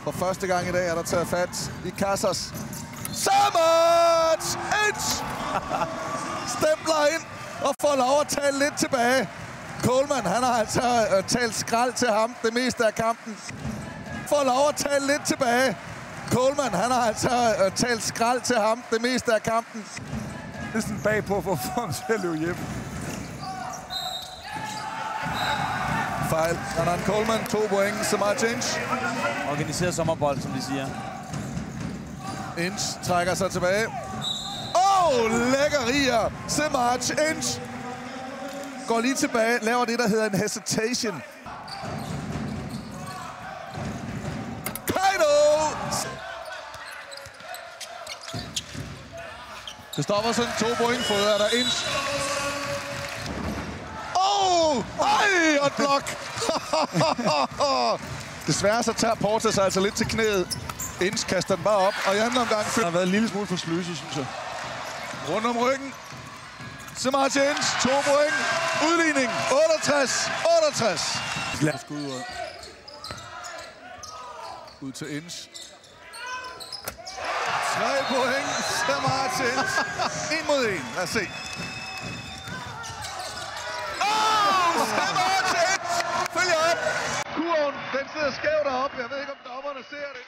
For første gang i dag er der taget fat i Casas. Samac! Stempler ind og får lov at tale lidt tilbage. Coleman, han har altså talt skrald til ham det meste af kampen. Får lov at tale lidt tilbage. Coleman, han har altså talt skrald til ham det meste af kampen. Næsten bagpå for at få ham til at løbe hjem. Fejl. Renan Coleman, 2 point. Samac Inch. Organiseret sommerbold, som de siger. Inch trækker sig tilbage. Lækkerier! Samac Inch går lige tilbage, laver det, der hedder en hesitation. Kaido! Kristoffersen, 2 point, fået er der Inch. Ej, og et blok! Desværre så tager Porter sig altså lidt til knæet. Inch kaster den bare op, og i anden omgang... Han har været en lille smule for sløse, synes jeg. Rundt om ryggen. Samac Inch, 2 point. Udligning, 68. Lad skud ud. Ud til Inch. 3 point. Samac Inch. 1 mod 1. Lad os se. Samac Inch! Følger op. Kurven, den sidder skævt deroppe. Jeg ved ikke, om dommerne ser det.